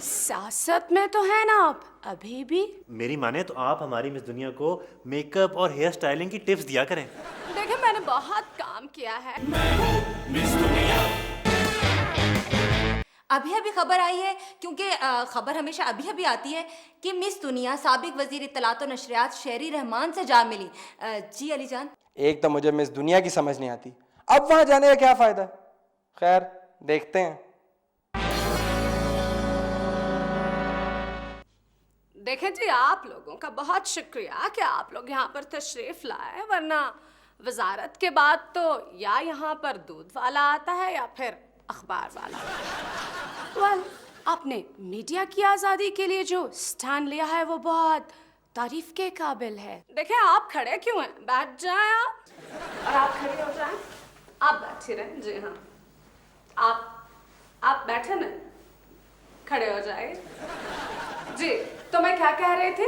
सियासत में तो है ना आप अभी भी। मेरी माने तो आप हमारी मिस दुनिया को मेकअप और हेयर स्टाइलिंग की टिप्स दिया करें। देखिए मैंने बहुत काम किया है। अभी अभी खबर आई है, क्योंकि खबर हमेशा अभी अभी आती है कि मिस दुनिया साबिक वजीर इत्तलात और नशरियात शेरी रहमान से जा मिली। जी अली जान। एक तो मुझे मिस दुनिया की समझ नहीं आती, अब वहां जाने का क्या फायदा। खैर देखते हैं। देखें जी, आप लोगों का बहुत शुक्रिया कि आप लोग यहाँ पर तशरीफ लाए, वरना वजारत के बाद तो या यहाँ पर दूध वाला आता है या फिर अखबार वाला। वेल, आपने मीडिया की आज़ादी के लिए जो स्टैंड लिया है वो बहुत तारीफ के काबिल है। देखें आप खड़े क्यों हैं, बैठ जाएं आप, और आप खड़े हो जाएं। आप बैठे रहें। जी हाँ, आप बैठे ना, खड़े हो जाए। जी, तो मैं क्या कह रही थी?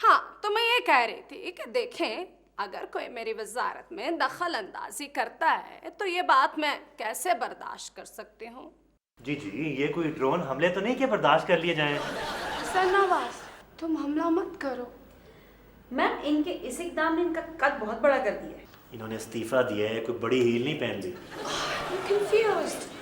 हाँ, तो मैं ये कह रही थी कि देखें, अगर कोई मेरी वजारत में दखल अंदाजी करता है तो ये बात मैं कैसे बर्दाश्त कर सकती हूँ। जी जी, ये कोई ड्रोन हमले तो नहीं कि बर्दाश्त कर लिए जाएं। सरनवाज, तुम हमला मत करो। मैम, इनके इस इकदाम ने इनका कद बहुत बड़ा कर दिया है। इन्होंने इस्तीफा दिया है, कोई बड़ी हील नहीं पहन ली। कंफ्यूज्ड।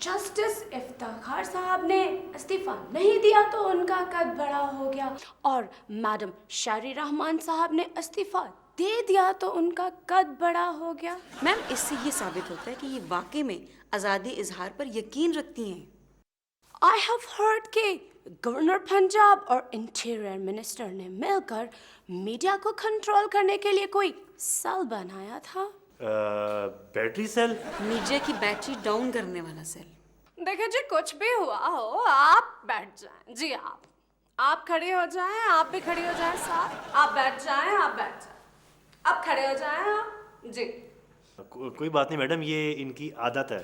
जस्टिस इफ्तिखार साहब ने इस्तीफा नहीं दिया तो उनका कद बड़ा हो गया, और मैडम शेरी रहमान साहब ने इस्तीफा दे दिया तो उनका कद बड़ा हो गया। मैम, इससे ये साबित होता है कि ये वाकई में आज़ादी इजहार पर यकीन रखती हैं। आई हैव हर्ड कि गवर्नर पंजाब और इंटीरियर मिनिस्टर ने मिलकर मीडिया को कंट्रोल करने के लिए कोई सेल बनाया था। Battery cell? मीडिया की बैटरी डाउन करने वाला सेल। देखिए जी, कुछ भी हुआ हो, आप बैठ जाएं। जी आप खड़े हो जाएं, आप भी खड़ी हो जाएं साथ। आप बैठ जाएं, आप बैठ जाएं। अब खड़े हो जाएं आप। जी। कोई बात नहीं मैडम, ये इनकी आदत है।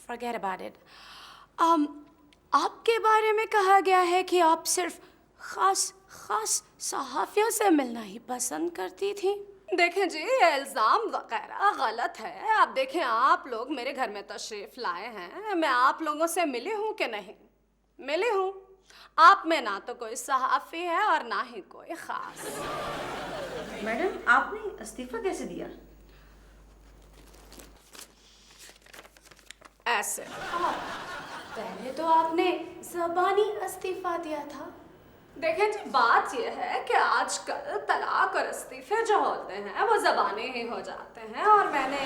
Forget about it. आपके बारे में कहा गया है कि आप सिर्फ खास सहाफियों से मिलना ही पसंद करती थी। देखें जी, ये इल्ज़ाम वगैरह गलत है। आप देखें, आप लोग मेरे घर में तशरीफ लाए हैं, मैं आप लोगों से मिली हूँ कि नहीं? मिली हूँ। आप में ना तो कोई सहाफ़ी है और ना ही कोई ख़ास। मैडम, आपने इस्तीफा कैसे दिया? ऐसे। पहले तो आपने ज़बानी इस्तीफा दिया था। देखें जी, बात यह है कि आजकल तलाक और इस्तीफे जो होते हैं वो ज़बानी ही हो जाते हैं, और मैंने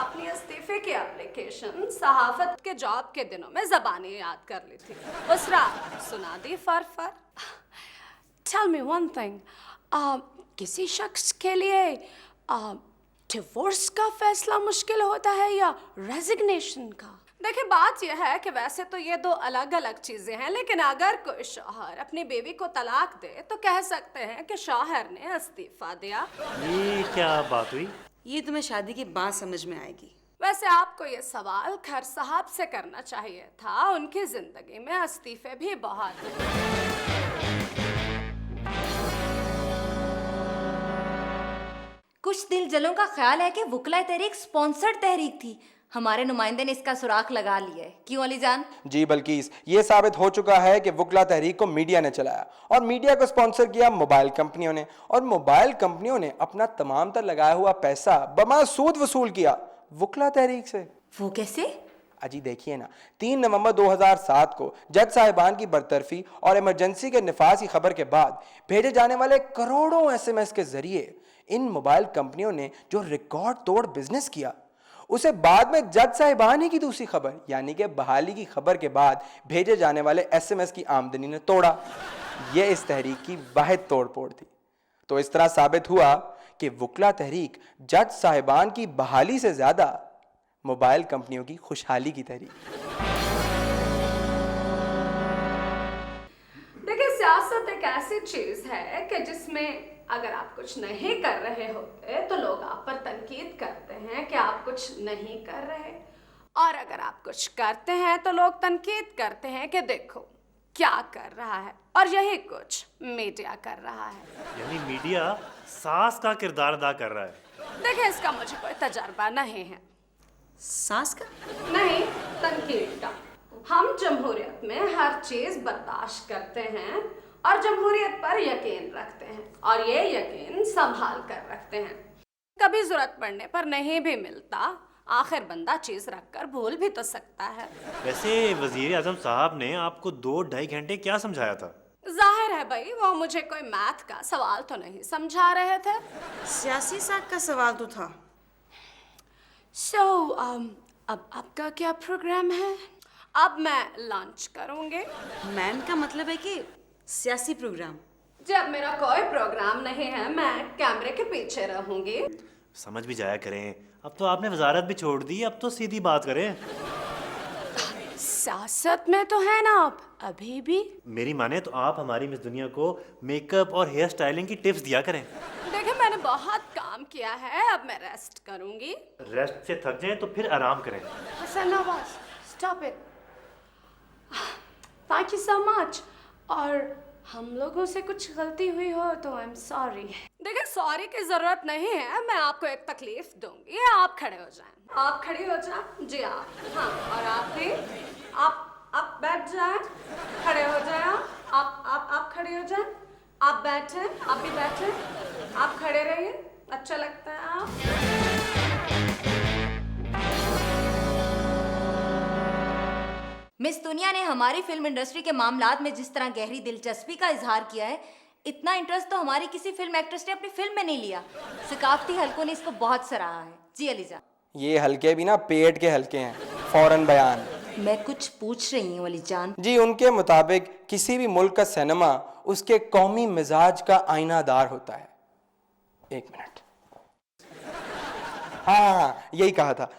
अपनी इस्तीफे की एप्लीकेशन सहाफ़त के जॉब के दिनों में ज़बानी याद कर ली थी। उस रात सुना दी फर। Tell me one thing, किसी शख्स के लिए डिवोर्स का फैसला मुश्किल होता है या रेजिग्नेशन का? देखिए, बात यह है कि वैसे तो ये दो अलग अलग चीज़ें हैं, लेकिन अगर कोई शौहर अपनी बीवी को तलाक दे तो कह सकते हैं कि शौहर ने इस्तीफा दिया। ये क्या बात हुई? ये तुम्हें शादी के बाद समझ में आएगी। वैसे आपको ये सवाल खर साहब से करना चाहिए था, उनकी जिंदगी में इस्तीफे भी बहुत हैं। कुछ दिल जलों का ख्याल है कि वुकला तहरीक स्पॉन्सर्ड तहरीक थी। हमारे नुमाइंदे ने इसका सुराख लगा लिया है। क्यों अली जान? जी बल्किस, ये साबित हो चुका है कि वुकला तहरीक को मीडिया ने चलाया, और मीडिया को स्पॉन्सर किया मोबाइल कंपनियों ने, और मोबाइल कंपनियों ने अपना तमाम तर लगाया हुआ पैसा बमासूद वसूल किया वुकला तहरीक से। वो कैसे? अजी देखिए ना, 3 नवंबर 2007 को जज साहिबान की बरतरफी और इमरजेंसी के निफाज की खबर के बाद भेजे जाने वाले करोड़ों SMS के जरिए इन मोबाइल कंपनियों ने जो रिकॉर्ड तोड़ बिजनेस किया, उसे बाद में जज साहिबान ही की दूसरी खबर यानी कि बहाली की खबर के बाद भेजे जाने वाले SMS की आमदनी ने तोड़ा। यह इस तहरीक की वाहिद तोड़-फोड़ थी। तो इस तरह साबित हुआ कि वुकला तहरीक जज साहिबान की बहाली से ज्यादा मोबाइल कंपनियों की खुशहाली की तहरीक। देखिए, सियासत एक ऐसी चीज है कि जिसमें अगर आप कुछ नहीं कर रहे होते तो लोग आप पर तनकीद करते हैं कि आप कुछ नहीं कर रहे, और अगर आप कुछ करते हैं तो लोग तनकीद करते हैं कि देखो क्या कर रहा है, और यही कुछ मीडिया कर रहा है। यानी मीडिया सास का किरदार अदा कर रहा है। देखिए, इसका मुझे कोई तजर्बा नहीं है। सास का? नहीं, तनकीद का। हम जमहूरियत में हर चीज बर्दाश्त करते हैं और जमहूरियत पर यकीन रखते हैं और ये यकीन संभाल कर रखते हैं। कभी जरूरत पड़ने पर नहीं भी मिलता, आखिर बंदा चीज रखकर भूल भी तो सकता है। वैसे वजीर आजम साहब ने आपको 2-2.5 घंटे क्या समझाया था? जाहिर है भाई, वो मुझे कोई मैथ का सवाल तो नहीं समझा रहे थे। सियासी साख का सवाल तो था। अब आपका क्या प्रोग्राम है? अब मैं लंच करूंगी। मैम का मतलब है कि सियासी प्रोग्राम। जब मेरा कोई प्रोग्राम नहीं है, मैं कैमरे के पीछे रहूंगी। समझ भी जाया करें, अब तो आपने वजारत भी छोड़ दी, अब तो सीधी बात करें। सियासत में तो है ना आप अभी भी। मेरी माने तो आप हमारी मिस दुनिया को मेकअप और हेयर स्टाइलिंग की टिप्स दिया करें। देखिए, मैंने बहुत काम किया है, अब मैं रेस्ट करूंगी। रेस्ट से थक जाएं तो फिर आराम करें। Hasan Nawaz, stop it. Thank you so much. और हम लोगों से कुछ गलती हुई हो तो आई एम सॉरी। देखिए, सॉरी की जरूरत नहीं है, मैं आपको एक तकलीफ दूंगी। आप खड़े हो जाएं। आप खड़ी हो जाएं। जी आप। हाँ, और आप भी। आप बैठ जाएं। खड़े हो जाएं। आप खड़े हो जाएं। आप बैठे। आप भी बैठे। आप खड़े रहिए। अच्छा लगता है आप। मिस दुनिया ने हमारी फिल्म इंडस्ट्री के मामलात में जिस तरह गहरी दिलचस्पी का इजहार किया है, इतना इंटरेस्ट तो हमारी किसी फिल्म एक्ट्रेस ने अपनी फिल्म में नहीं लिया। सकाफती हलकों ने इसको बहुत सराहा है। जी अलीजा। ये हल्के भी ना पेट के हल्के हैं, फौरन बयान। मैं कुछ पूछ रही हूँ अली जान। जी, उनके मुताबिक किसी भी मुल्क का सिनेमा उसके कौमी मिजाज का आईनादार होता है। एक मिनट। हाँ, यही कहा था।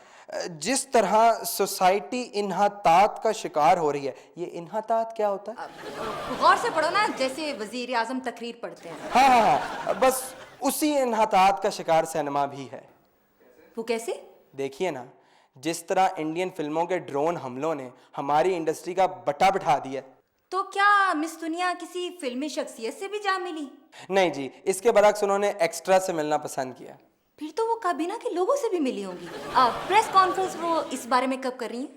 जिस तरह सोसाइटी इन्हतात का शिकार हो रही है। ये इन्हतात क्या होता है? गौर से पढ़ो ना, जैसे वजीर आजम तकरीर पढ़ते हैं। हाँ, बस उसी इन्हतात का शिकार सिनेमा भी है। वो कैसे? देखिए ना, जिस तरह इंडियन फिल्मों के ड्रोन हमलों ने हमारी इंडस्ट्री का बटा बिठा दिया। तो क्या मिस दुनिया किसी फिल्मी शख्सियत से भी जा मिली? नहीं जी, इसके बरक्स उन्होंने एक्स्ट्रा से मिलना पसंद किया। फिर तो वो काबीना के लोगों से भी मिली होंगी। प्रेस कॉन्फ्रेंस वो इस बारे में कब कर रही हैं?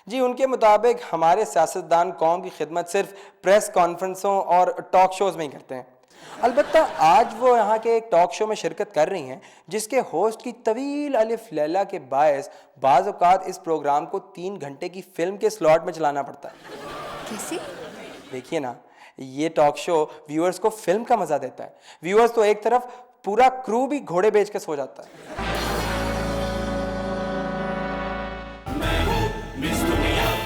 जी, उनके मुताबिक हमारे सियासतदान कौम की खिदमत सिर्फ प्रेस कॉन्फ्रेंसों और टॉक शोज में ही करते हैं। अलबत्ता आज वो यहाँ के एक टॉक शो में शिरकत कर रही हैं, जिसके होस्ट की तवील अलिफ लैला के बायस बाज़ औक़ात इस प्रोग्राम को 3 घंटे की फिल्म के स्लॉट में चलाना पड़ता है। कैसे? देखिए ना, ये टॉक शो व्यूअर्स को फिल्म का मजा देता है। व्यूअर्स तो एक तरफ, पूरा क्रू भी घोड़े बेच के सो जाता है।